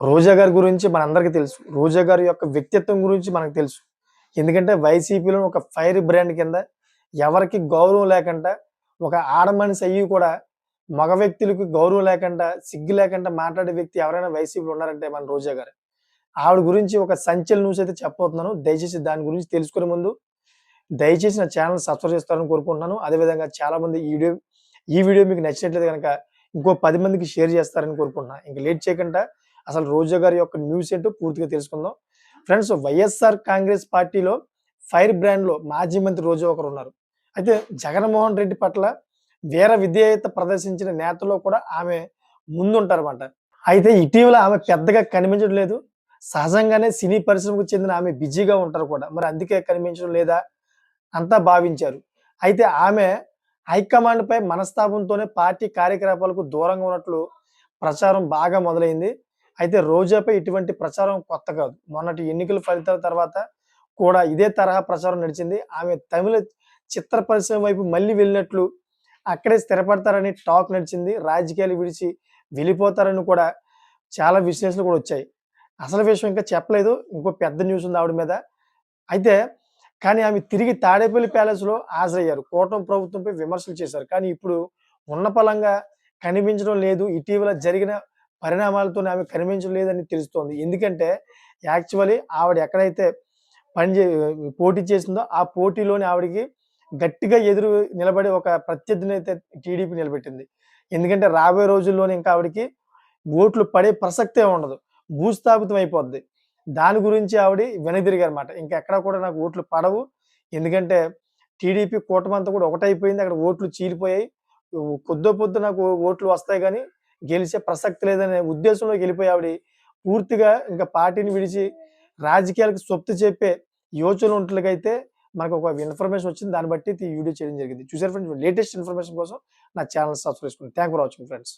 రోజా గారి గురించి మనందరికీ తెలుసు. రోజా గారి యొక్క వ్యక్తిత్వం గురించి మనకు తెలుసు. ఎందుకంటే వైసీపీలో ఒక ఫైర్ బ్రాండ్ కింద ఎవరికీ గౌరవం లేకుండా, ఒక ఆడ మనిషి అయ్యి కూడా మగ వ్యక్తులకు గౌరవం లేకుండా, సిగ్గు లేకుండా మాట్లాడే వ్యక్తి ఎవరైనా వైసీపీలో ఉన్నారంటే మన రోజా గారే. ఆవిడ గురించి ఒక సంచలన న్యూస్ అయితే చెప్పబోతున్నాను. దయచేసి దాని గురించి తెలుసుకునే ముందు దయచేసి నా ఛానెల్ సబ్స్క్రైబ్ చేస్తారని కోరుకుంటున్నాను. అదేవిధంగా చాలామంది ఈ వీడియో మీకు నచ్చినట్లయితే గనక ఇంకో 10 మందికి షేర్ చేస్తారని కోరుకుంటున్నాను. ఇంక లేట్ చేయకుండా అసలు రోజా గారి యొక్క న్యూస్ ఏంటో పూర్తిగా తెలుసుకుందాం. ఫ్రెండ్స్, వైఎస్ఆర్ కాంగ్రెస్ పార్టీలో ఫైర్ బ్రాండ్‌లో మాజీ మంత్రి రోజా ఒకరున్నారు. అయితే జగన్మోహన్ రెడ్డి పట్ల వీర విధేయత ప్రదర్శించిన నేతల్లో కూడా ఆమె ముందుంటారన్నమాట. అయితే ఇటీవల ఆమె పెద్దగా కనిపించడం లేదు. సహజంగానే సినీ పరిశ్రమకు చెందిన ఆమె బిజీగా ఉంటారు కూడా. మరి అందుకే కనిపించడం లేదా అంతా భావించారు. అయితే ఆమె హైకమాండ్‌పై మనస్తాపంతోనే పార్టీ కార్యకలాపాలకు దూరంగా ఉన్నట్లు ప్రచారం బాగా మొదలైంది. అయితే రోజాపై ఇటువంటి ప్రచారం కొత్త కాదు. మొన్నటి ఎన్నికల ఫలితాల తర్వాత కూడా ఇదే తరహా ప్రచారం నడిచింది. ఆమె తమిళ చిత్ర పరిశ్రమ వైపు మళ్ళీ వెళ్ళినట్లు, అక్కడే స్థిరపడతారని టాక్ నడిచింది. రాజకీయాలు విడిచి వెళ్ళిపోతారని కూడా చాలా విశ్లేషణలు కూడా వచ్చాయి. అసలు విషయం ఇంకా చెప్పలేదు. ఇంకో పెద్ద న్యూస్ ఉంది ఆవిడ మీద. అయితే కానీ ఆమె తిరిగి తాడేపల్లి ప్యాలెస్‌లో హాజరయ్యారు. కూటమి ప్రభుత్వంపై విమర్శలు చేశారు. కానీ ఇప్పుడు ఉన్న పళంగా కనిపించడం లేదు. ఇటీవల జరిగిన పరిణామాలతోనే ఆమె కనిపించడం లేదని తెలుస్తోంది. ఎందుకంటే యాక్చువల్లీ ఆవిడ ఎక్కడైతే పని జే పోటీ చేసిందో ఆ పోటీలోనే ఆవిడకి గట్టిగా ఎదురు నిలబడే ఒక ప్రత్యర్థినైతే టీడీపీ నిలబెట్టింది. ఎందుకంటే రాబోయే రోజుల్లోనే ఇంకా ఆవిడకి ఓట్లు పడే ప్రసక్తే ఉండదు. భూస్థాపితం అయిపోద్ది. దాని గురించి ఆవిడ వెనుదిరిగారన్నమాట. ఇంకెక్కడ కూడా నాకు ఓట్లు పడవు. ఎందుకంటే టీడీపీ కూటమంతా కూడా ఒకటైపోయింది. అక్కడ ఓట్లు చీలిపోయాయి. కొద్దో పొద్దో నాకు ఓట్లు వస్తాయి గానీ, గెలిచే ప్రసక్తి లేదనే ఉద్దేశంలోకి వెళ్ళిపోయి ఆవిడ పూర్తిగా ఇంకా పార్టీని విడిచి రాజకీయాలకు సొత్తు చెప్పే యోచన ఉన్నట్లుగైతే మనకు ఒక ఇన్ఫర్మేషన్ వచ్చింది. దాన్ని బట్టి ఈ వీడియో చేయడం జరిగింది. చూసారు ఫ్రెండ్స్, లేటెస్ట్ ఇన్ఫర్మేషన్ కోసం నా ఛానెల్ సబ్స్క్రైబ్ చేసుకోండి. Thank for watching friends.